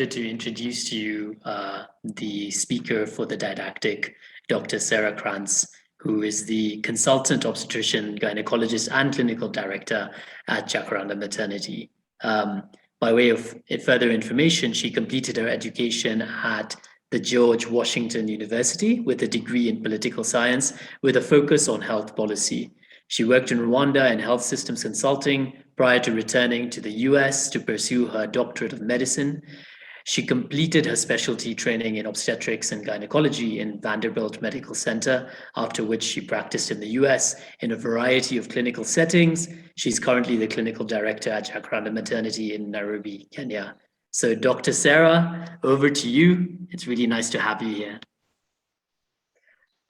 pleasure to introduce to you the speaker for the didactic, Dr. Sarah Krantz, who is the consultant obstetrician, gynecologist, and clinical director at Jacaranda Maternity. By way of further information, she completed her education at the George Washington University with a degree in political science with a focus on health policy. She worked in Rwanda in health systems consulting prior to returning to the US to pursue her doctorate of medicine. She completed her specialty training in obstetrics and gynecology in Vanderbilt Medical Center, after which she practiced in the US in a variety of clinical settings. She's currently the clinical director at Jacaranda Maternity in Nairobi, Kenya. So Dr. Sarah, over to you. It's really nice to have you here.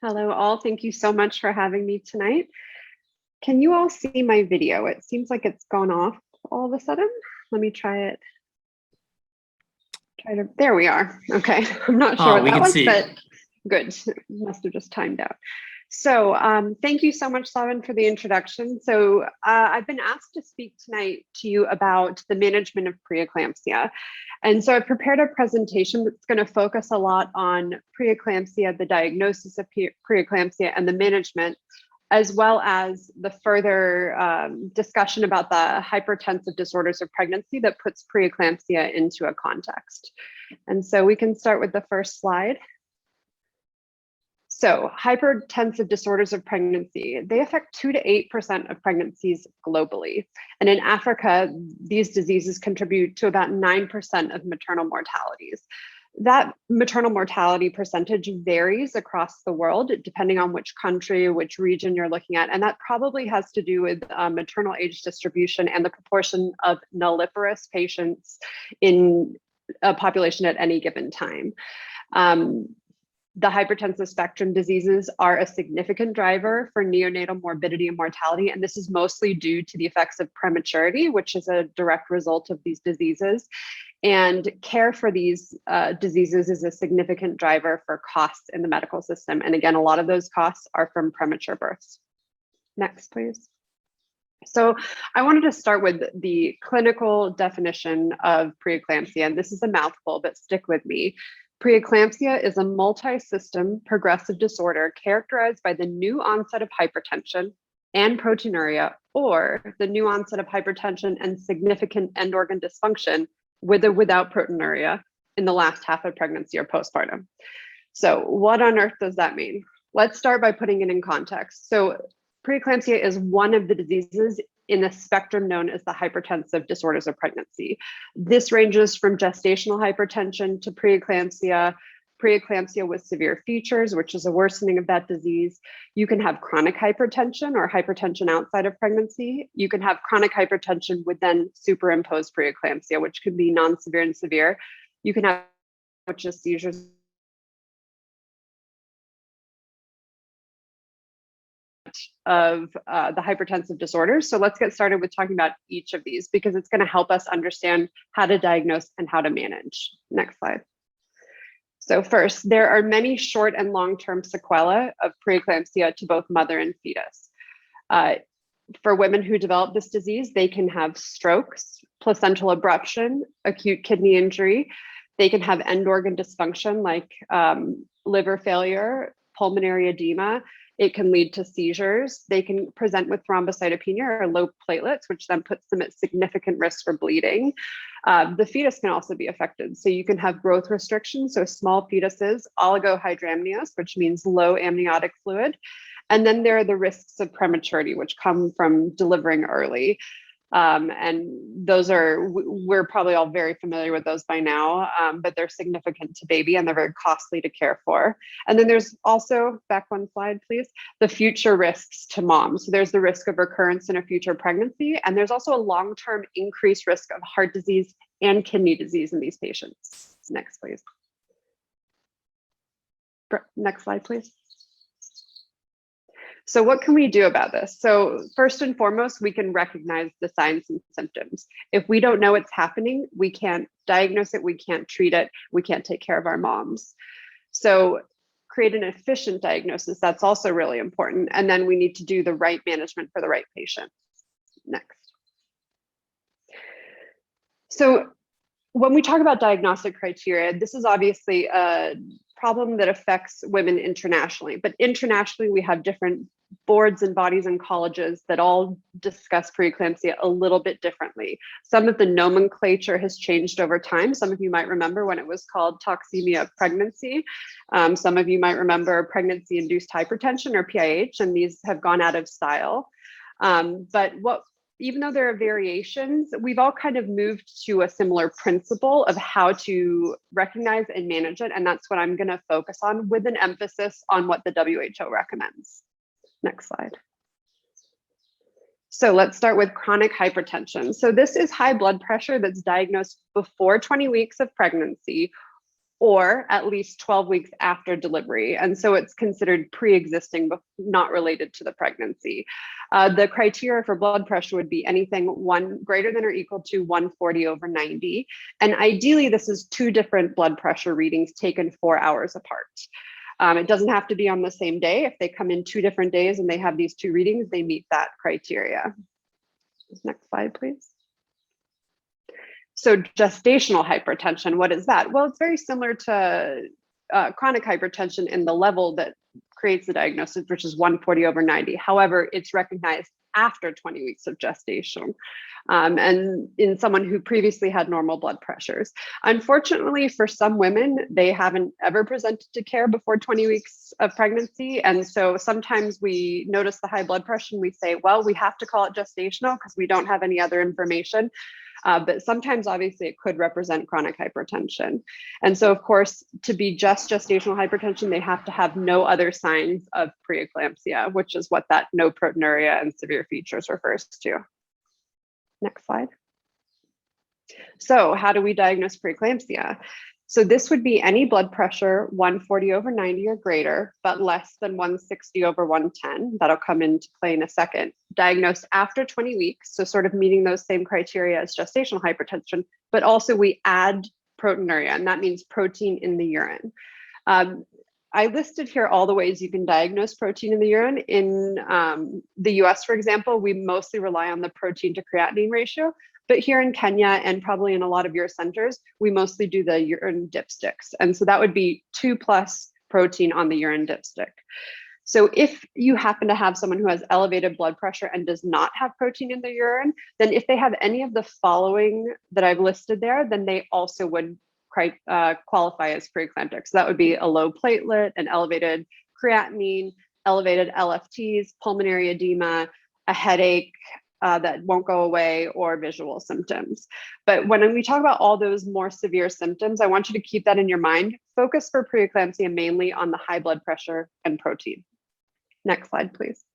Hello all, thank you so much for having me tonight. Can you all see my video? It seems like it's gone off all of a sudden. Let me try it. There we are. Okay, I'm not sure what that was, but good. Must have just timed out. So thank you so much, Savan, for the introduction. So I've been asked to speak tonight to you about the management of preeclampsia. And so I've prepared a presentation that's going to focus a lot on preeclampsia, the diagnosis of preeclampsia, and the management, as well as the further discussion about the hypertensive disorders of pregnancy that puts preeclampsia into a context. And so we can start with the first slide. So hypertensive disorders of pregnancy, they affect 2 to 8% of pregnancies globally. And in Africa, these diseases contribute to about 9% of maternal mortalities. That maternal mortality percentage varies across the world, depending on which country, which region you're looking at. And that probably has to do with maternal age distribution and the proportion of nulliparous patients in a population at any given time. The hypertensive spectrum diseases are a significant driver for neonatal morbidity and mortality, and this is mostly due to the effects of prematurity, which is a direct result of these diseases. And care for these diseases is a significant driver for costs in the medical system. And again, a lot of those costs are from premature births. Next, please. So I wanted to start with the clinical definition of preeclampsia, and this is a mouthful, but stick with me. Preeclampsia is a multi-system progressive disorder characterized by the new onset of hypertension and proteinuria, or the new onset of hypertension and significant end organ dysfunction with or without proteinuria in the last half of pregnancy or postpartum. So what on earth does that mean? Let's start by putting it in context. So preeclampsia is one of the diseases in the spectrum known as the hypertensive disorders of pregnancy. This ranges from gestational hypertension to preeclampsia, preeclampsia with severe features, which is a worsening of that disease. You can have chronic hypertension or hypertension outside of pregnancy. You can have chronic hypertension with then superimposed preeclampsia, which could be non-severe and severe. You can have which is seizures of the hypertensive disorders. So let's get started with talking about each of these because it's going to help us understand how to diagnose and how to manage. Next slide. So first, there are many short and long-term sequelae of preeclampsia to both mother and fetus. For women who develop this disease, they can have strokes, placental abruption, acute kidney injury. They can have end organ dysfunction like liver failure, pulmonary edema. It can lead to seizures. They can present with thrombocytopenia or low platelets, which then puts them at significant risk for bleeding. The fetus can also be affected. So you can have growth restrictions, so small fetuses, oligohydramnios, which means low amniotic fluid. And then there are the risks of prematurity, which come from delivering early. And those are, we're probably all very familiar with those by now, but they're significant to baby and they're very costly to care for. And then there's also, back one slide, please, the future risks to mom. So there's the risk of recurrence in a future pregnancy, and there's also a long-term increased risk of heart disease and kidney disease in these patients. Next, please. Next slide, please. So what can we do about this? So first and foremost, we can recognize the signs and symptoms. If we don't know what's happening, we can't diagnose it, we can't treat it, we can't take care of our moms. So create an efficient diagnosis, that's also really important. And then we need to do the right management for the right patient. Next. So when we talk about diagnostic criteria, this is obviously a problem that affects women internationally, but internationally we have different boards and bodies and colleges that all discuss preeclampsia a little bit differently. Some of the nomenclature has changed over time. Some of you might remember when it was called toxemia of pregnancy. Some of you might remember pregnancy-induced hypertension or PIH, and these have gone out of style. But even though there are variations, we've all kind of moved to a similar principle of how to recognize and manage it. And that's what I'm going to focus on, with an emphasis on what the WHO recommends. Next slide. So let's start with chronic hypertension. So this is high blood pressure that's diagnosed before 20 weeks of pregnancy, or at least 12 weeks after delivery. And so it's considered pre-existing, but not related to the pregnancy. The criteria for blood pressure would be anything greater than or equal to 140/90. And ideally, this is 2 different blood pressure readings taken 4 hours apart. It doesn't have to be on the same day. If they come in 2 different days and they have these 2 readings, they meet that criteria. Next slide, please. So gestational hypertension, what is that? Well, it's very similar to chronic hypertension in the level that creates the diagnosis, which is 140/90. However, it's recognized after 20 weeks of gestation, and in someone who previously had normal blood pressures. Unfortunately, for some women, they haven't ever presented to care before 20 weeks of pregnancy. And so sometimes we notice the high blood pressure and we say, well, we have to call it gestational because we don't have any other information. But sometimes, obviously, it could represent chronic hypertension. And so, of course, to be just gestational hypertension, they have to have no other signs of preeclampsia, which is what that no proteinuria and severe features refers to. Next slide. So how do we diagnose preeclampsia? So this would be any blood pressure 140/90 or greater, but less than 160/110. That'll come into play in a second. Diagnosed after 20 weeks, so sort of meeting those same criteria as gestational hypertension, but also we add proteinuria, and that means protein in the urine. I listed here all the ways you can diagnose protein in the urine. In the US, for example, we mostly rely on the protein to creatinine ratio. But here in Kenya, and probably in a lot of your centers, we mostly do the urine dipsticks. And so that would be 2+ protein on the urine dipstick. So if you happen to have someone who has elevated blood pressure and does not have protein in the urine, then if they have any of the following that I've listed there, then they also would qualify as preeclamptic. So that would be a low platelet, an elevated creatinine, elevated LFTs, pulmonary edema, a headache, that won't go away, or visual symptoms. But when we talk about all those more severe symptoms, I want you to keep that in your mind. Focus for preeclampsia mainly on the high blood pressure and protein. Next slide, please.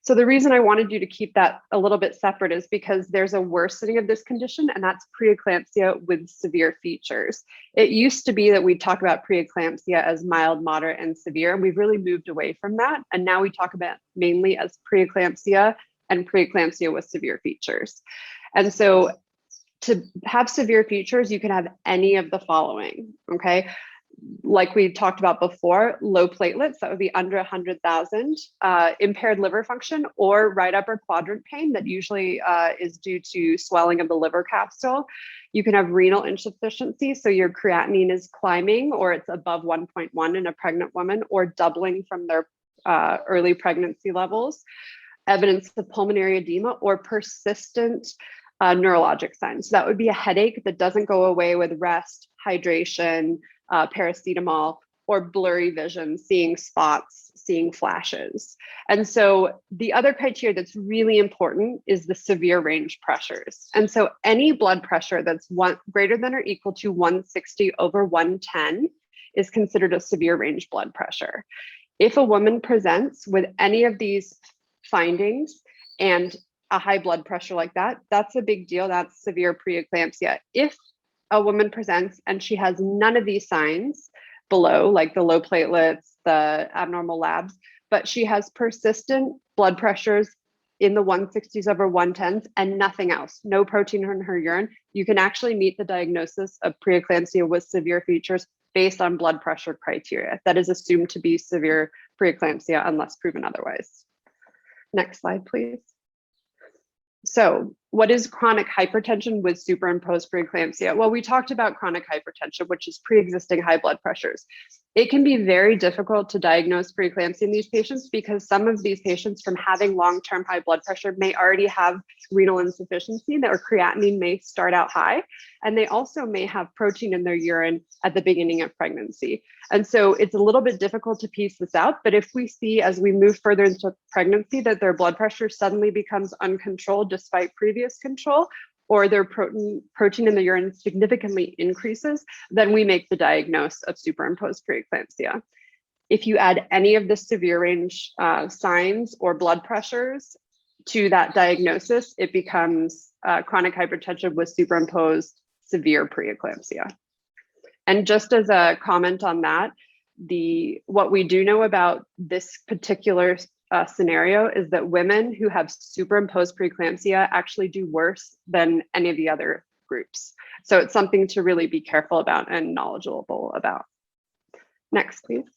So the reason I wanted you to keep that a little bit separate is because there's a worsening of this condition, and that's preeclampsia with severe features. It used to be that we'd talk about preeclampsia as mild, moderate, and severe, and we've really moved away from that. And now we talk about mainly as preeclampsia and preeclampsia with severe features. And so to have severe features, you can have any of the following, okay? Like we talked about before, low platelets, that would be under 100,000, impaired liver function, or right upper quadrant pain that usually is due to swelling of the liver capsule. You can have renal insufficiency, so your creatinine is climbing, or it's above 1.1 in a pregnant woman, or doubling from their early pregnancy levels. Evidence of pulmonary edema or persistent neurologic signs. So that would be a headache that doesn't go away with rest, hydration, paracetamol, or blurry vision, seeing spots, seeing flashes. And so the other criteria that's really important is the severe range pressures. And so any blood pressure that's greater than or equal to 160/110 is considered a severe range blood pressure. If a woman presents with any of these findings and a high blood pressure like that, that's a big deal. That's severe preeclampsia. If a woman presents and she has none of these signs below, like the low platelets, the abnormal labs, but she has persistent blood pressures in the 160/110s and nothing else, no protein in her urine, you can actually meet the diagnosis of preeclampsia with severe features based on blood pressure criteria. That is assumed to be severe preeclampsia unless proven otherwise. Next slide, please. So What is chronic hypertension with superimposed preeclampsia? Well, we talked about chronic hypertension, which is pre-existing high blood pressures. It can be very difficult to diagnose preeclampsia in these patients because some of these patients, from having long-term high blood pressure, may already have renal insufficiency, or creatinine may start out high, and they also may have protein in their urine at the beginning of pregnancy. And so it's a little bit difficult to piece this out, but if we see as we move further into pregnancy that their blood pressure suddenly becomes uncontrolled despite previous control, or their protein in the urine significantly increases, then we make the diagnosis of superimposed preeclampsia. If you add any of the severe range signs or blood pressures to that diagnosis, it becomes chronic hypertension with superimposed severe preeclampsia. And just as a comment on that, what we do know about this particular scenario is that women who have superimposed preeclampsia actually do worse than any of the other groups. So it's something to really be careful about and knowledgeable about. Next, please.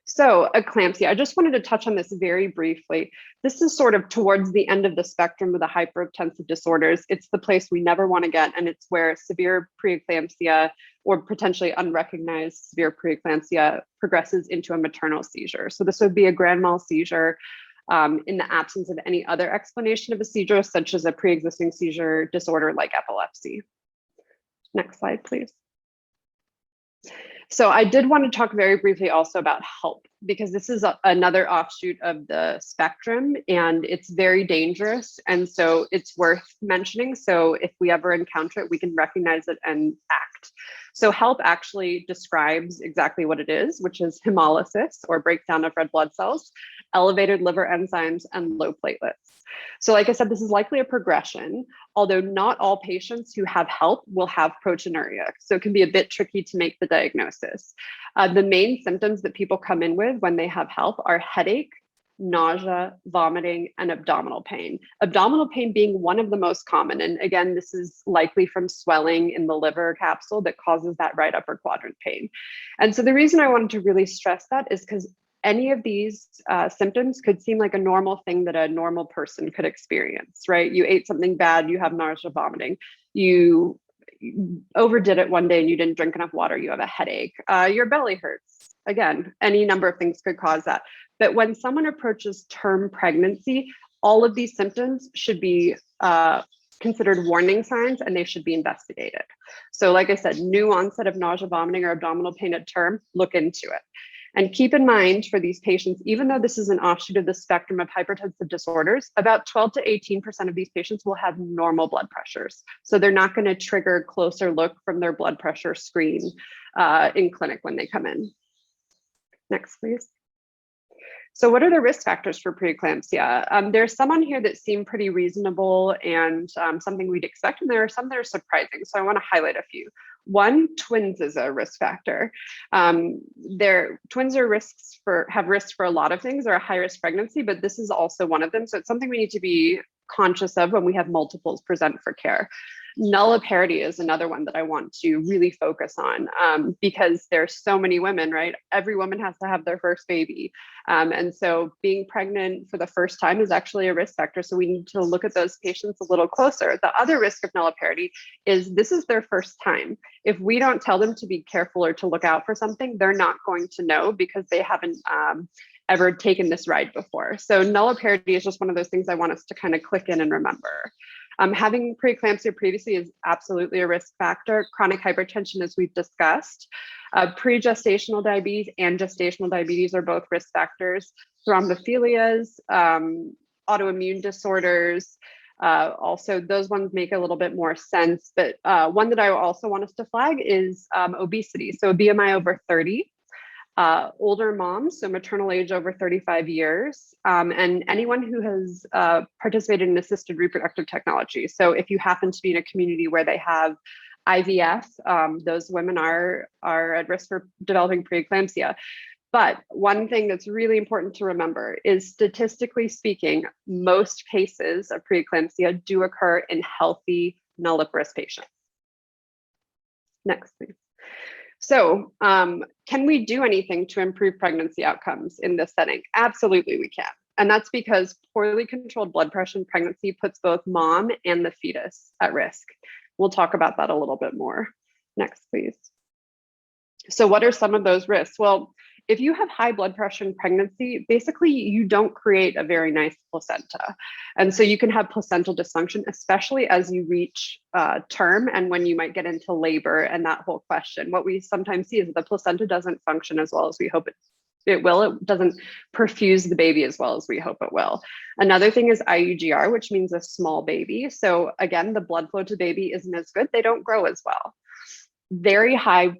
So eclampsia, I just wanted to touch on this very briefly. This is sort of towards the end of the spectrum of the hypertensive disorders. It's the place we never want to get, and it's where severe preeclampsia or potentially unrecognized severe preeclampsia progresses into a maternal seizure. So this would be a grand mal seizure in the absence of any other explanation of a seizure, such as a pre-existing seizure disorder like epilepsy. Next slide, please. So I did want to talk very briefly also about HELLP, because this is another offshoot of the spectrum and it's very dangerous. And so it's worth mentioning. So if we ever encounter it, we can recognize it and act. So HELLP actually describes exactly what it is, which is hemolysis or breakdown of red blood cells, elevated liver enzymes, and low platelets. So like I said, this is likely a progression, although not all patients who have HELLP will have proteinuria. So it can be a bit tricky to make the diagnosis. The main symptoms that people come in with when they have HELLP are headache, nausea, vomiting, and abdominal pain. Abdominal pain being one of the most common. And again, this is likely from swelling in the liver capsule that causes that right upper quadrant pain. And so the reason I wanted to really stress that is because any of these symptoms could seem like a normal thing that a normal person could experience, right? You ate something bad, you have nausea, vomiting. You overdid it one day and you didn't drink enough water, you have a headache. Your belly hurts. Again, any number of things could cause that. But when someone approaches term pregnancy, all of these symptoms should be considered warning signs and they should be investigated. So like I said, new onset of nausea, vomiting, or abdominal pain at term, look into it. And keep in mind for these patients, even though this is an offshoot of the spectrum of hypertensive disorders, about 12 to 18% of these patients will have normal blood pressures. So they're not going to trigger a closer look from their blood pressure screen in clinic when they come in. Next, please. So what are the risk factors for preeclampsia? There's some on here that seem pretty reasonable and something we'd expect, and there are some that are surprising. So I want to highlight a few. One, twins is a risk factor. Twins are have risks for a lot of things, or a high risk pregnancy, but this is also one of them. So it's something we need to be conscious of when we have multiples present for care. Nulliparity is another one that I want to really focus on because there's so many women, right? Every woman has to have their first baby. And so being pregnant for the first time is actually a risk factor. So we need to look at those patients a little closer. The other risk of nulliparity is this is their first time. If we don't tell them to be careful or to look out for something, they're not going to know because they haven't ever taken this ride before. So nulliparity is just one of those things I want us to kind of click in and remember. Having preeclampsia previously is absolutely a risk factor. Chronic hypertension, as we've discussed. Pre-gestational diabetes and gestational diabetes are both risk factors. Thrombophilias, autoimmune disorders, also those ones make a little bit more sense. But one that I also want us to flag is obesity. So a BMI over 30. Older moms, so maternal age over 35 years, and anyone who has participated in assisted reproductive technology. So if you happen to be in a community where they have IVF, those women are at risk for developing preeclampsia. But one thing that's really important to remember is, statistically speaking, most cases of preeclampsia do occur in healthy nulliparous patients. Next, please. So can we do anything to improve pregnancy outcomes in this setting? Absolutely, we can. And that's because poorly controlled blood pressure in pregnancy puts both mom and the fetus at risk. We'll talk about that a little bit more. Next, please. So what are some of those risks? Well, if you have high blood pressure in pregnancy, basically you don't create a very nice placenta. And so you can have placental dysfunction, especially as you reach term and when you might get into labor and that whole question. What we sometimes see is that the placenta doesn't function as well as we hope it will. It doesn't perfuse the baby as well as we hope it will. Another thing is IUGR, which means a small baby. So again, the blood flow to baby isn't as good. They don't grow as well. Very high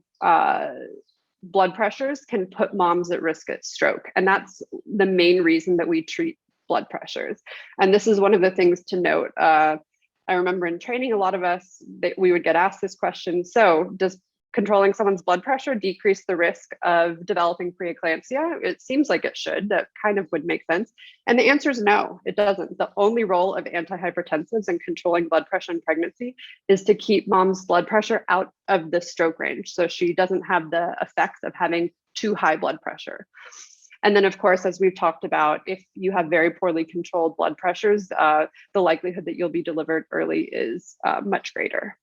blood pressures can put moms at risk at stroke. And that's the main reason that we treat blood pressures. And this is one of the things to note. I remember in training, a lot of us, we would get asked this question. So does controlling someone's blood pressure decrease the risk of developing preeclampsia? It seems like it should. That kind of would make sense. And the answer is no, it doesn't. The only role of antihypertensives in controlling blood pressure in pregnancy is to keep mom's blood pressure out of the stroke range, so she doesn't have the effects of having too high blood pressure. And then, of course, as we've talked about, if you have very poorly controlled blood pressures, the likelihood that you'll be delivered early is much greater.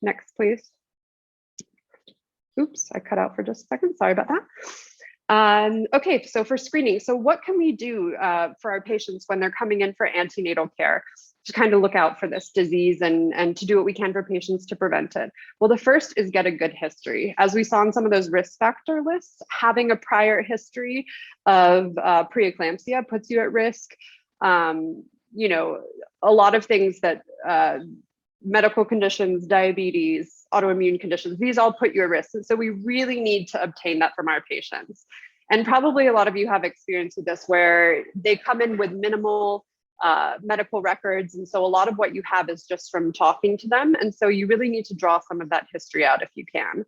Next, please. Oops, I cut out for just a second. Sorry about that. Okay, so for screening, so what can we do for our patients when they're coming in for antenatal care to kind of look out for this disease and to do what we can for patients to prevent it? Well, the first is get a good history. As we saw in some of those risk factor lists, having a prior history of preeclampsia puts you at risk. You know, a lot of things that medical conditions, diabetes, autoimmune conditions, these all put you at risk. And so we really need to obtain that from our patients. And probably a lot of you have experience with this where they come in with minimal medical records. And so a lot of what you have is just from talking to them. And so you really need to draw some of that history out if you can.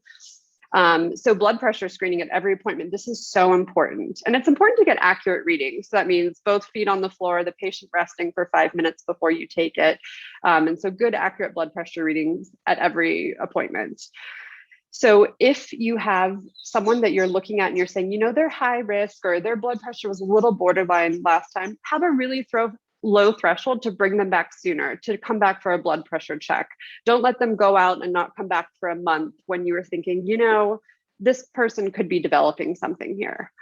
So blood pressure screening at every appointment, this is so important. And it's important to get accurate readings. So that means both feet on the floor, the patient resting for 5 minutes before you take it. And so good, accurate blood pressure readings at every appointment. So if you have someone that you're looking at and you're saying, you know, they're high risk or their blood pressure was a little borderline last time, have a really low threshold to bring them back sooner, to come back for a blood pressure check. Don't let them go out and not come back for a month when you were thinking, you know, this person could be developing something here.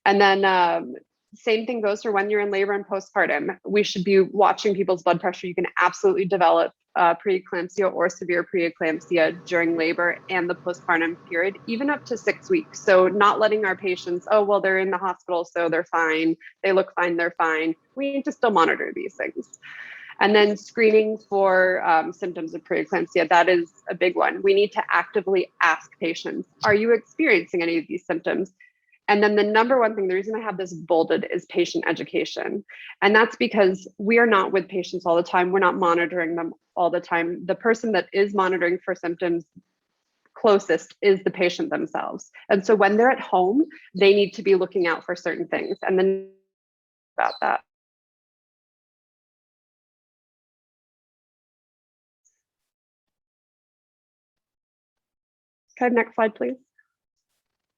And then same thing goes for when you're in labor and postpartum. We should be watching people's blood pressure. You can absolutely develop preeclampsia or severe preeclampsia during labor and the postpartum period, even up to 6 weeks. So not letting our patients, oh, well, they're in the hospital, so they're fine. They look fine, they're fine. We need to still monitor these things. And then screening for symptoms of preeclampsia, that is a big one. We need to actively ask patients, are you experiencing any of these symptoms? And then the number one thing, the reason I have this bolded is patient education. And that's because we are not with patients all the time. We're not monitoring them all the time. The person that is monitoring for symptoms closest is the patient themselves. And so when they're at home, they need to be looking out for certain things. And then about that. Okay, next slide, please.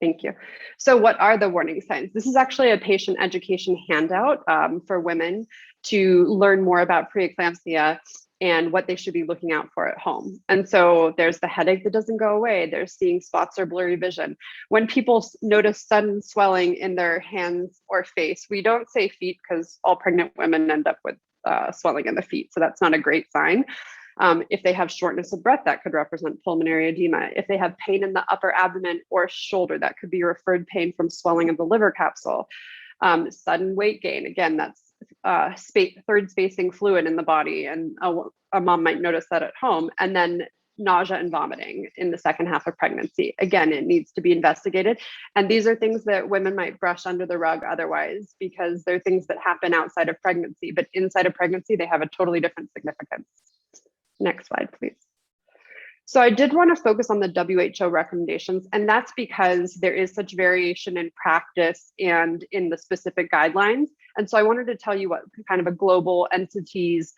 Thank you. So what are the warning signs? This is actually a patient education handout for women to learn more about preeclampsia and what they should be looking out for at home. And so there's the headache that doesn't go away. There's seeing spots or blurry vision. When people notice sudden swelling in their hands or face, we don't say feet because all pregnant women end up with swelling in the feet. So that's not a great sign. If they have shortness of breath, that could represent pulmonary edema. If they have pain in the upper abdomen or shoulder, that could be referred pain from swelling of the liver capsule. Sudden weight gain, again, that's third spacing fluid in the body, and a mom might notice that at home. And then nausea and vomiting in the second half of pregnancy. Again, it needs to be investigated. And these are things that women might brush under the rug otherwise, because they're things that happen outside of pregnancy, but inside of pregnancy, they have a totally different significance. Next slide, please. So I did want to focus on the WHO recommendations, and that's because there is such variation in practice and in the specific guidelines. And so I wanted to tell you what kind of a global entity's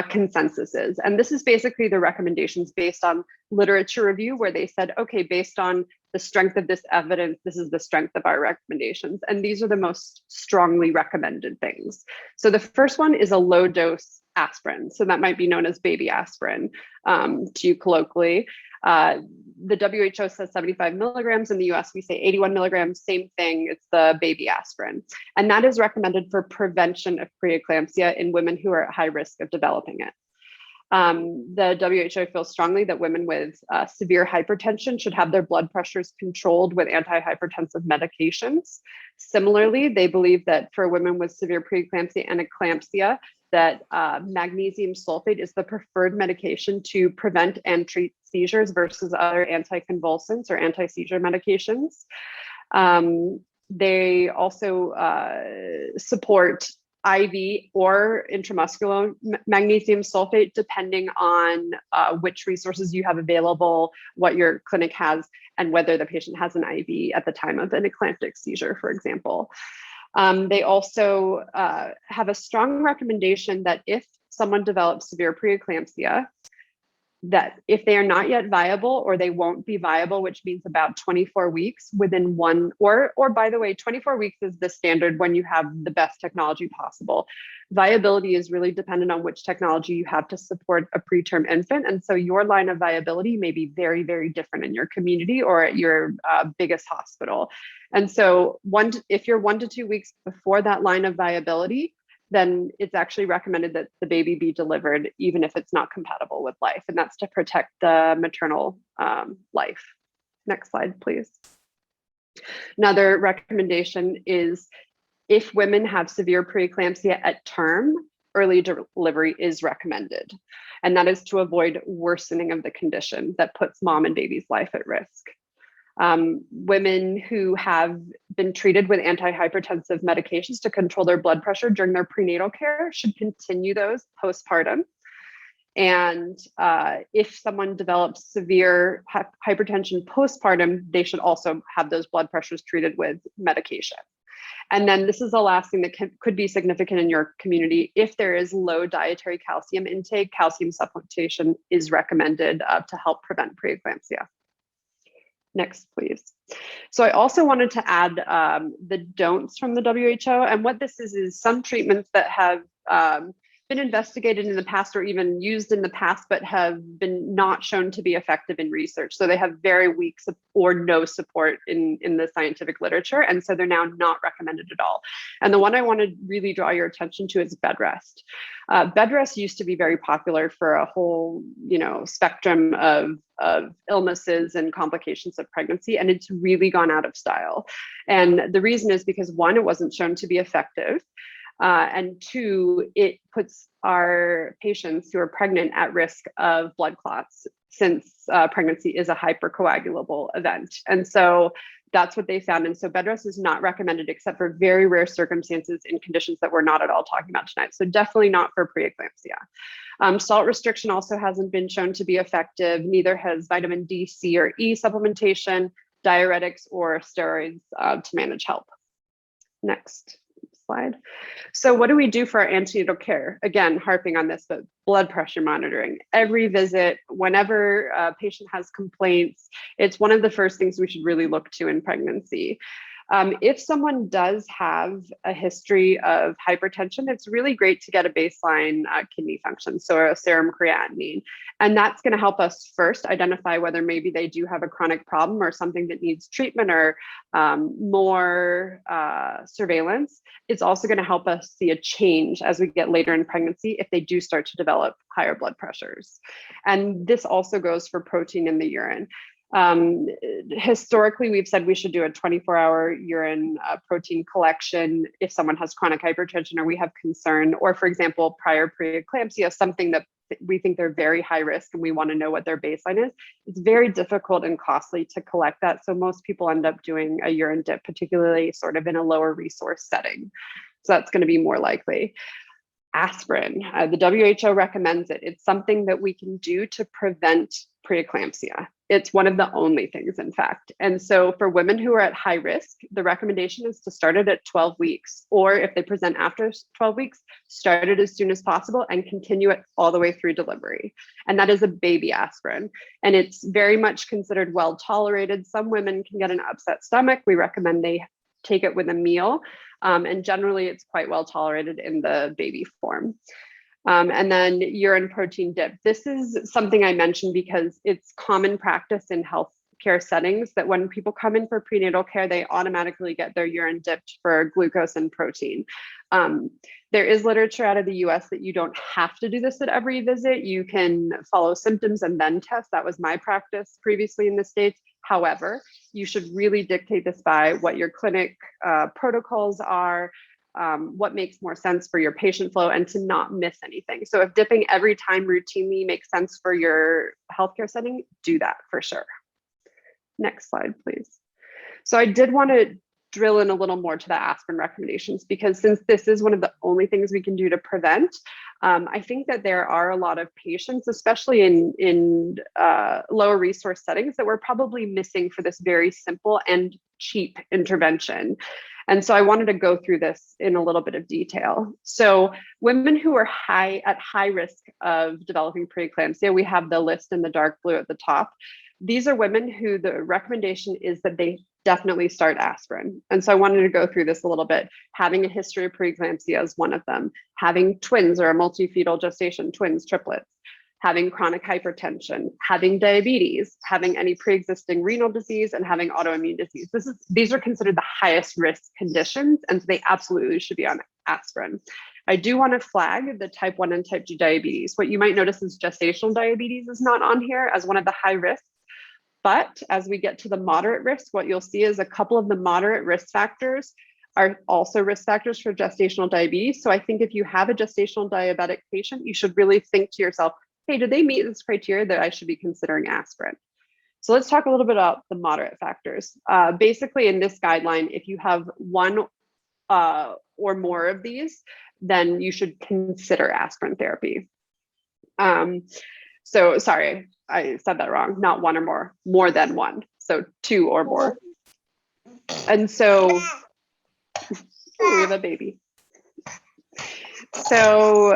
consensus is. And this is basically the recommendations based on literature review, where they said, okay, based on the strength of this evidence, this is the strength of our recommendations. And these are the most strongly recommended things. So the first one is a low dose aspirin. So that might be known as baby aspirin to you colloquially. The WHO says 75 milligrams. In the US, we say 81 milligrams, same thing. It's the baby aspirin. And that is recommended for prevention of preeclampsia in women who are at high risk of developing it. The WHO feels strongly that women with severe hypertension should have their blood pressures controlled with antihypertensive medications. Similarly, they believe that for women with severe preeclampsia and eclampsia, that magnesium sulfate is the preferred medication to prevent and treat seizures versus other anticonvulsants or anti-seizure medications. They also support IV or intramuscular magnesium sulfate, depending on which resources you have available, what your clinic has, and whether the patient has an IV at the time of an eclamptic seizure, for example. They also have a strong recommendation that if someone develops severe preeclampsia, that if they are not yet viable or they won't be viable, which means about 24 weeks within one, or by the way, 24 weeks is the standard when you have the best technology possible. Viability is really dependent on which technology you have to support a preterm infant. And so your line of viability may be very, very different in your community or at your biggest hospital. And so if you're 1 to 2 weeks before that line of viability, then it's actually recommended that the baby be delivered, even if it's not compatible with life. And that's to protect the maternal life. Next slide, please. Another recommendation is if women have severe preeclampsia at term, early delivery is recommended. And that is to avoid worsening of the condition that puts mom and baby's life at risk. Women who have been treated with antihypertensive medications to control their blood pressure during their prenatal care should continue those postpartum. And if someone develops severe hypertension postpartum, they should also have those blood pressures treated with medication. And then this is the last thing that could be significant in your community. If there is low dietary calcium intake, calcium supplementation is recommended to help prevent preeclampsia. Next, please. So I also wanted to add the don'ts from the WHO. And what this is some treatments that have been investigated in the past or even used in the past, but have been not shown to be effective in research. So they have very weak or no support in the scientific literature. And so they're now not recommended at all. And the one I want to really draw your attention to is bed rest. Bed rest used to be very popular for a whole, spectrum of illnesses and complications of pregnancy, and it's really gone out of style. And the reason is because one, it wasn't shown to be effective. And two, it puts our patients who are pregnant at risk of blood clots, since pregnancy is a hypercoagulable event. And so that's what they found. And so bed rest is not recommended except for very rare circumstances in conditions that we're not at all talking about tonight. So definitely not for preeclampsia. Salt restriction also hasn't been shown to be effective. Neither has vitamin D, C, or E supplementation, diuretics, or steroids to manage HELLP. Next slide. So what do we do for our antenatal care? Again, harping on this, but blood pressure monitoring. Every visit, whenever a patient has complaints, it's one of the first things we should really look to in pregnancy. If someone does have a history of hypertension, it's really great to get a baseline kidney function, so a serum creatinine. And that's going to help us first identify whether maybe they do have a chronic problem or something that needs treatment or more surveillance. It's also going to help us see a change as we get later in pregnancy if they do start to develop higher blood pressures. And this also goes for protein in the urine. Historically, we've said we should do a 24-hour urine protein collection if someone has chronic hypertension or we have concern, or for example, prior preeclampsia, something that we think they're very high risk and we want to know what their baseline is. It's very difficult and costly to collect that. So most people end up doing a urine dip, particularly sort of in a lower resource setting. So that's going to be more likely. Aspirin, the WHO recommends it. It's something that we can do to prevent preeclampsia. It's one of the only things, in fact. And so for women who are at high risk, the recommendation is to start it at 12 weeks, or if they present after 12 weeks, start it as soon as possible and continue it all the way through delivery. And that is a baby aspirin. And it's very much considered well tolerated. Some women can get an upset stomach. We recommend they take it with a meal. And generally it's quite well tolerated in the baby form. And then urine protein dip. This is something I mentioned because it's common practice in healthcare settings that when people come in for prenatal care, they automatically get their urine dipped for glucose and protein. There is literature out of the US that you don't have to do this at every visit. You can follow symptoms and then test. That was my practice previously in the States. However, you should really dictate this by what your clinic protocols are, what makes more sense for your patient flow, and to not miss anything. So if dipping every time routinely makes sense for your healthcare setting, do that for sure. Next slide, please. So I did want to drill in a little more to the aspirin recommendations, because since this is one of the only things we can do to prevent, I think that there are a lot of patients, especially in lower resource settings, that we're probably missing for this very simple and cheap intervention. And so I wanted to go through this in a little bit of detail. So women who are at high risk of developing preeclampsia, we have the list in the dark blue at the top. These are women who the recommendation is that they definitely start aspirin. And so I wanted to go through this a little bit. Having a history of preeclampsia is one of them. Having twins or a multifetal gestation, twins, triplets. Having chronic hypertension, having diabetes, having any pre-existing renal disease, and having autoimmune disease. These are considered the highest risk conditions, and so they absolutely should be on aspirin. I do want to flag the type 1 and type 2 diabetes. What you might notice is gestational diabetes is not on here as one of the high risks. But as we get to the moderate risk, what you'll see is a couple of the moderate risk factors are also risk factors for gestational diabetes. So I think if you have a gestational diabetic patient, you should really think to yourself, hey, do they meet this criteria that I should be considering aspirin? So let's talk a little bit about the moderate factors. Basically in this guideline, if you have one or more of these, then you should consider aspirin therapy. So sorry, I said that wrong, not one or more than one. So 2 or more. And so, we have a baby. So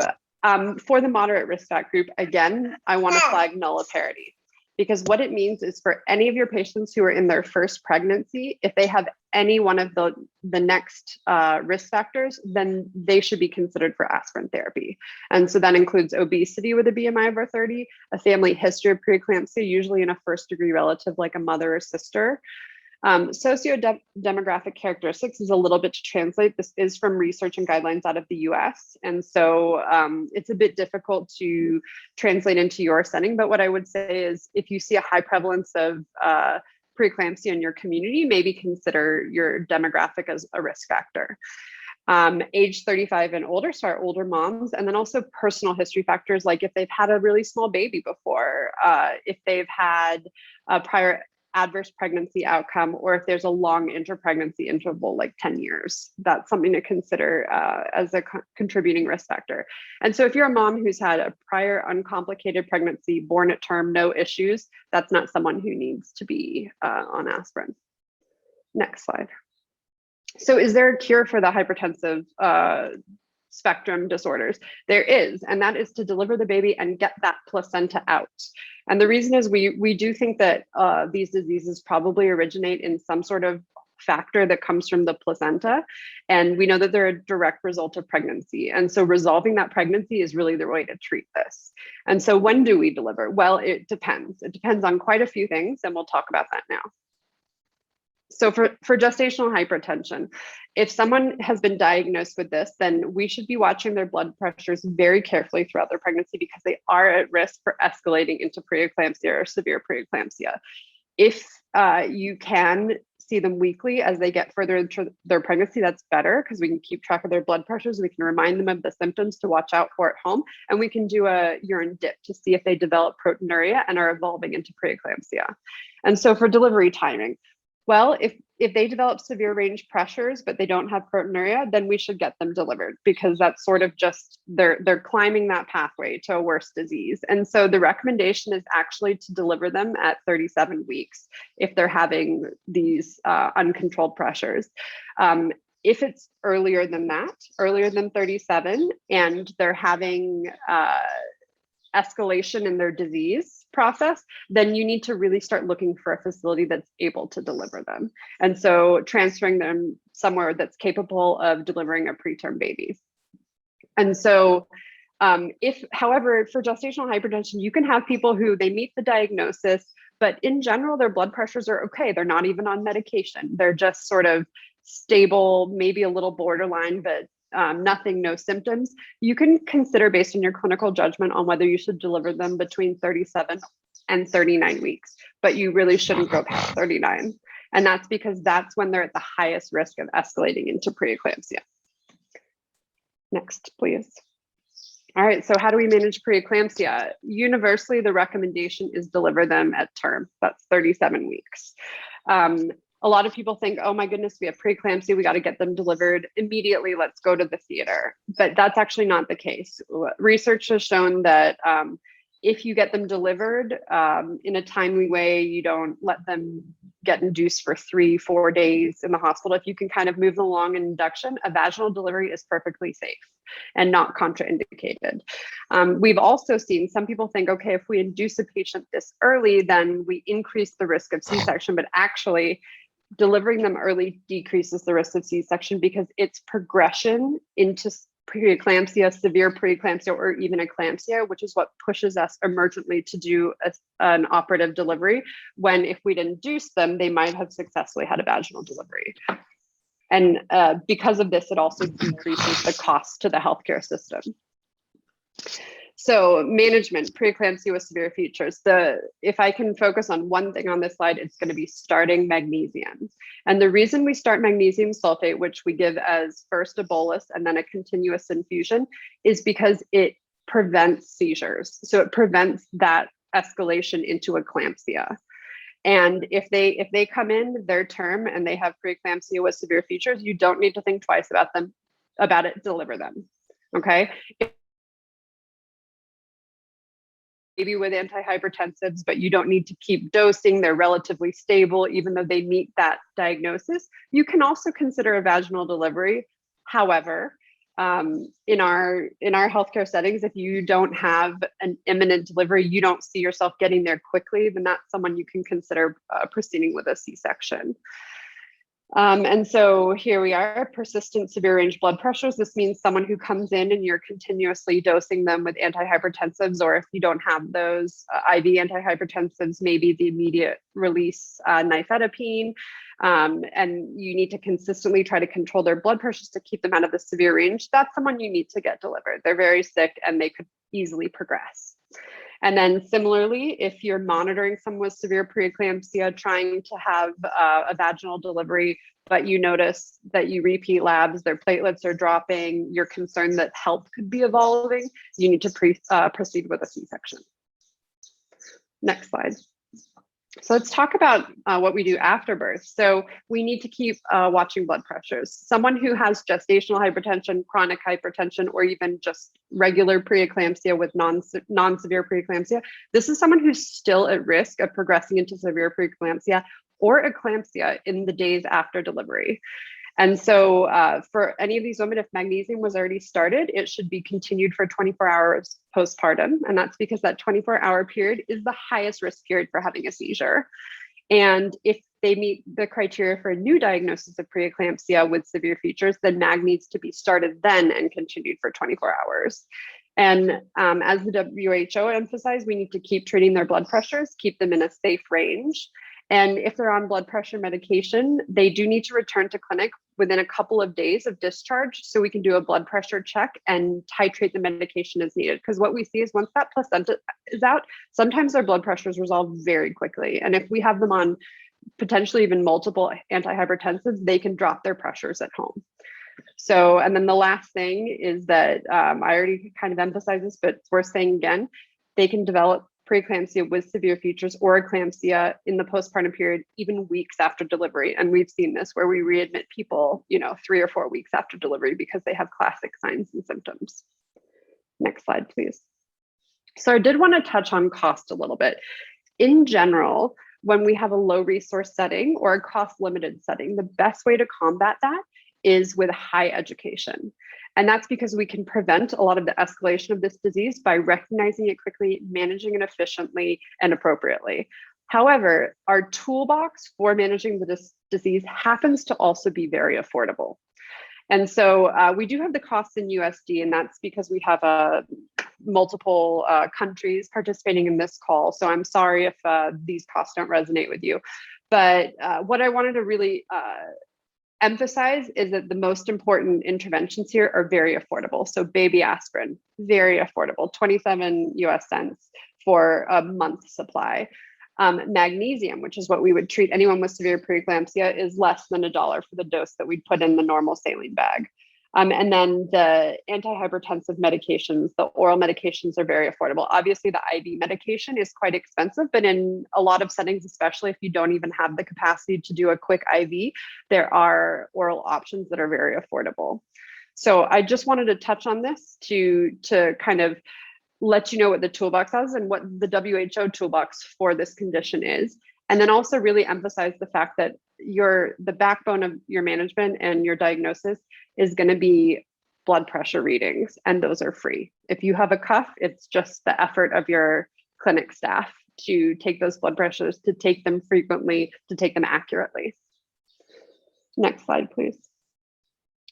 for the moderate risk factor group, again, I want to flag nulliparity, because what it means is for any of your patients who are in their first pregnancy, if they have any one of the next risk factors, then they should be considered for aspirin therapy. And so that includes obesity with a BMI over 30, a family history of preeclampsia, usually in a first degree relative like a mother or sister. Socio-demographic characteristics is a little bit to translate. This is from research and guidelines out of the US. And so it's a bit difficult to translate into your setting. But what I would say is if you see a high prevalence of preeclampsia in your community, maybe consider your demographic as a risk factor. Age 35 and older, so our older moms, and then also personal history factors, like if they've had a really small baby before, if they've had a prior adverse pregnancy outcome, or if there's a long interpregnancy interval, like 10 years, that's something to consider as a contributing risk factor. And so if you're a mom who's had a prior uncomplicated pregnancy, born at term, no issues, that's not someone who needs to be on aspirin. Next slide. So is there a cure for the hypertensive spectrum disorders? There is, and that is to deliver the baby and get that placenta out. And the reason is we do think that these diseases probably originate in some sort of factor that comes from the placenta. And we know that they're a direct result of pregnancy. And so resolving that pregnancy is really the way to treat this. And so when do we deliver? Well, it depends. It depends on quite a few things, and we'll talk about that now. So for gestational hypertension, if someone has been diagnosed with this, then we should be watching their blood pressures very carefully throughout their pregnancy, because they are at risk for escalating into preeclampsia or severe preeclampsia. If you can see them weekly as they get further into their pregnancy, that's better, because we can keep track of their blood pressures. We can remind them of the symptoms to watch out for at home, and we can do a urine dip to see if they develop proteinuria and are evolving into preeclampsia. And so for delivery timing, well, if if they develop severe range pressures, but they don't have proteinuria, then we should get them delivered, because that's sort of just, they're climbing that pathway to a worse disease. And so the recommendation is actually to deliver them at 37 weeks if they're having these uncontrolled pressures. If it's earlier than that, earlier than 37, and they're having escalation in their disease process, then you need to really start looking for a facility that's able to deliver them. And so transferring them somewhere that's capable of delivering a preterm baby. And so however, for gestational hypertension, you can have people who they meet the diagnosis, but in general, their blood pressures are okay. They're not even on medication. They're just sort of stable, maybe a little borderline, but nothing, no symptoms. You can consider, based on your clinical judgment, on whether you should deliver them between 37 and 39 weeks, but you really shouldn't go past 39. And that's because that's when they're at the highest risk of escalating into preeclampsia. Next, please. All right, so how do we manage preeclampsia? Universally, the recommendation is deliver them at term. That's 37 weeks. A lot of people think, oh my goodness, we have preeclampsia, we got to get them delivered immediately, let's go to the theater. But that's actually not the case. Research has shown that if you get them delivered in a timely way, you don't let them get induced for 3-4 days in the hospital. If you can kind of move them along in induction, a vaginal delivery is perfectly safe and not contraindicated. We've also seen some people think, okay, if we induce a patient this early, then we increase the risk of C-section, but actually delivering them early decreases the risk of C-section, because it's progression into preeclampsia, severe preeclampsia, or even eclampsia, which is what pushes us emergently to do an operative delivery, when if we'd induced them, they might have successfully had a vaginal delivery. And because of this, it also decreases the cost to the healthcare system. So management, preeclampsia with severe features. If I can focus on one thing on this slide, it's going to be starting magnesium. And the reason we start magnesium sulfate, which we give as first a bolus and then a continuous infusion, is because it prevents seizures. So it prevents that escalation into eclampsia. And if they come in their term and they have preeclampsia with severe features, you don't need to think twice about it, deliver them. Okay. Maybe with antihypertensives, but you don't need to keep dosing. They're relatively stable, even though they meet that diagnosis. You can also consider a vaginal delivery. However, in our healthcare settings, if you don't have an imminent delivery, you don't see yourself getting there quickly, then that's someone you can consider proceeding with a C-section. And so here we are, persistent severe range blood pressures. This means someone who comes in and you're continuously dosing them with antihypertensives, or if you don't have those IV antihypertensives, maybe the immediate release nifedipine, and you need to consistently try to control their blood pressures to keep them out of the severe range. That's someone you need to get delivered. They're very sick and they could easily progress. And then similarly, if you're monitoring someone with severe preeclampsia, trying to have a vaginal delivery, but you notice that you repeat labs, their platelets are dropping, you're concerned that HELLP could be evolving, you need to proceed with a C-section. Next slide. So let's talk about what we do after birth. So we need to keep watching blood pressures. Someone who has gestational hypertension, chronic hypertension, or even just regular preeclampsia with non-severe preeclampsia, this is someone who's still at risk of progressing into severe preeclampsia or eclampsia in the days after delivery. And so for any of these women, if magnesium was already started, it should be continued for 24 hours postpartum. And that's because that 24-hour period is the highest risk period for having a seizure. And if they meet the criteria for a new diagnosis of preeclampsia with severe features, then MAG needs to be started then and continued for 24 hours. And as the WHO emphasized, we need to keep treating their blood pressures, keep them in a safe range. And if they're on blood pressure medication, they do need to return to clinic within a couple of days of discharge so we can do a blood pressure check and titrate the medication as needed. Because what we see is once that placenta is out, sometimes their blood pressures resolve very quickly. And if we have them on potentially even multiple antihypertensives, they can drop their pressures at home. So, and then the last thing is that I already kind of emphasized this, but it's worth saying again, they can develop preeclampsia with severe features or eclampsia in the postpartum period, even weeks after delivery. And we've seen this where we readmit people, 3 or 4 weeks after delivery because they have classic signs and symptoms. Next slide, please. So I did want to touch on cost a little bit. In general, when we have a low resource setting or a cost limited setting, the best way to combat that is with high education. And that's because we can prevent a lot of the escalation of this disease by recognizing it quickly, managing it efficiently and appropriately. However, our toolbox for managing the disease happens to also be very affordable. And so we do have the costs in USD, and that's because we have multiple countries participating in this call. So I'm sorry if these costs don't resonate with you. But what I wanted to really emphasize is that the most important interventions here are very affordable. So baby aspirin, very affordable, 27 US cents for a month supply. Magnesium, which is what we would treat anyone with severe preeclampsia, is less than $1 for the dose that we'd put in the normal saline bag. And then the antihypertensive medications, the oral medications are very affordable. Obviously, the IV medication is quite expensive, but in a lot of settings, especially if you don't even have the capacity to do a quick IV, there are oral options that are very affordable. So I just wanted to touch on this to kind of let you know what the toolbox is and what the WHO toolbox for this condition is. And then also really emphasize the fact that the backbone of your management and your diagnosis is going to be blood pressure readings, and those are free. If you have a cuff, it's just the effort of your clinic staff to take those blood pressures, to take them frequently, to take them accurately. Next slide, please.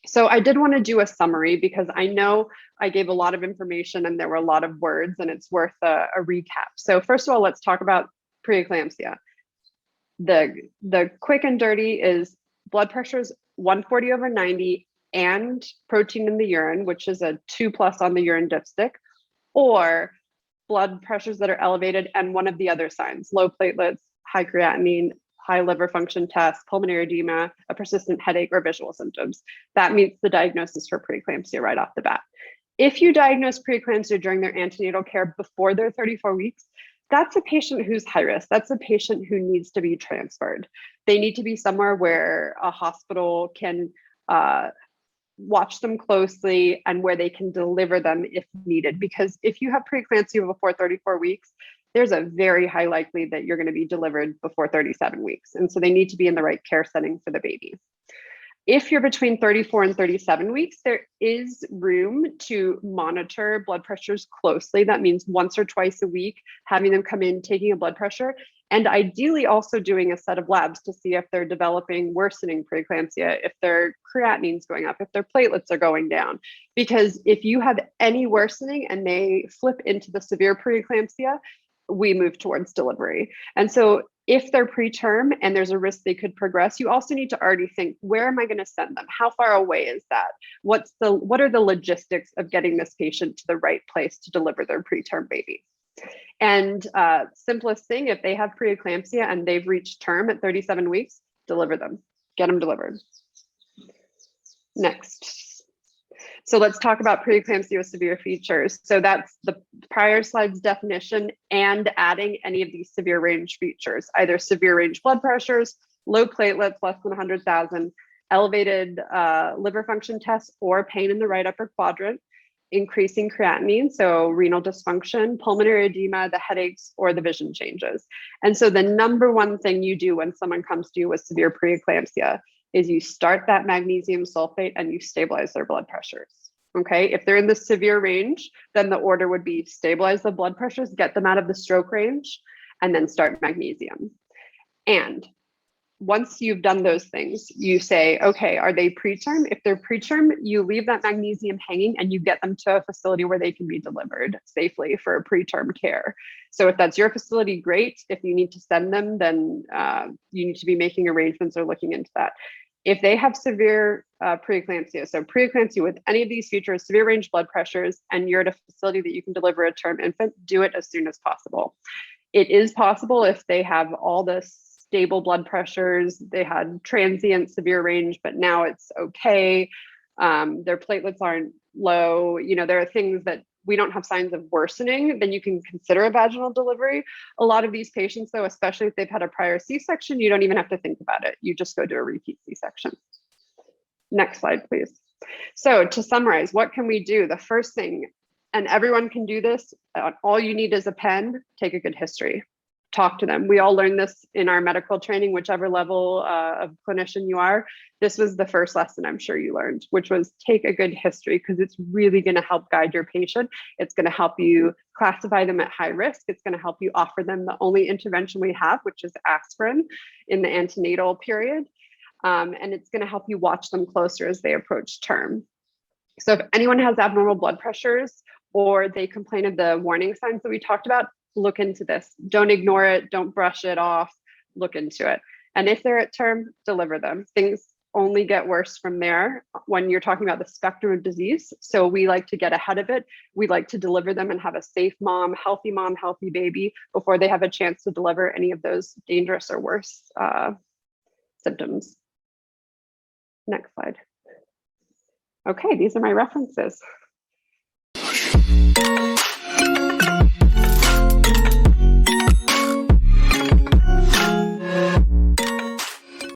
So I did want to do a summary because I know I gave a lot of information and there were a lot of words, and it's worth a recap. So first of all, let's talk about preeclampsia. The quick and dirty is blood pressure is 140/90 and protein in the urine, which is a 2+ on the urine dipstick, or blood pressures that are elevated and one of the other signs, low platelets, high creatinine, high liver function test, pulmonary edema, a persistent headache, or visual symptoms. That meets the diagnosis for preeclampsia right off the bat. If you diagnose preeclampsia during their antenatal care before their 34 weeks, that's a patient who's high risk. That's a patient who needs to be transferred. They need to be somewhere where a hospital can watch them closely and where they can deliver them if needed. Because if you have preeclampsia before 34 weeks, there's a very high likelihood that you're going to be delivered before 37 weeks. And so they need to be in the right care setting for the baby. If you're between 34 and 37 weeks, there is room to monitor blood pressures closely. That means once or twice a week, having them come in, taking a blood pressure, and ideally also doing a set of labs to see if they're developing worsening preeclampsia, if their creatinine's going up, if their platelets are going down. Because if you have any worsening and they flip into the severe preeclampsia, we move towards delivery. And so if they're preterm and there's a risk they could progress, you also need to already think, where am I going to send them? How far away is that? What are the logistics of getting this patient to the right place to deliver their preterm baby? And simplest thing, if they have preeclampsia and they've reached term at 37 weeks, deliver them, get them delivered. Next. So let's talk about preeclampsia with severe features. So that's the prior slide's definition and adding any of these severe range features, either severe range blood pressures, low platelets, less than 100,000, elevated liver function tests or pain in the right upper quadrant, increasing creatinine, so renal dysfunction, pulmonary edema, the headaches, or the vision changes. And so the number one thing you do when someone comes to you with severe preeclampsia is you start that magnesium sulfate and you stabilize their blood pressures. Okay, if they're in the severe range, then the order would be stabilize the blood pressures, get them out of the stroke range, and then start magnesium. And once you've done those things, you say, okay, are they preterm? If they're preterm, you leave that magnesium hanging and you get them to a facility where they can be delivered safely for preterm care. So if that's your facility, great. If you need to send them, then you need to be making arrangements or looking into that. If they have severe preeclampsia, so preeclampsia with any of these features, severe range blood pressures, and you're at a facility that you can deliver a term infant, do it as soon as possible. It is possible if they have all the stable blood pressures, they had transient severe range, but now it's okay. Their platelets aren't low. You know, there are things that we don't have signs of worsening, then you can consider a vaginal delivery. A lot of these patients, though, especially if they've had a prior C-section, you don't even have to think about it. You just go do a repeat C-section. Next slide, please. So to summarize, what can we do? The first thing, and everyone can do this, all you need is a pen, take a good history. Talk to them. We all learned this in our medical training, whichever level of clinician you are. This was the first lesson I'm sure you learned, which was take a good history, because it's really going to help guide your patient. It's going to help you classify them at high risk. It's going to help you offer them the only intervention we have, which is aspirin in the antenatal period. And it's going to help you watch them closer as they approach term. So if anyone has abnormal blood pressures or they complain of the warning signs that we talked about, look into this. Don't ignore it. Don't brush it off. Look into it. And if they're at term, deliver them. Things only get worse from there when you're talking about the spectrum of disease. So we like to get ahead of it. We like to deliver them and have a safe mom, healthy baby before they have a chance to deliver any of those dangerous or worse symptoms. Next slide. Okay, these are my references.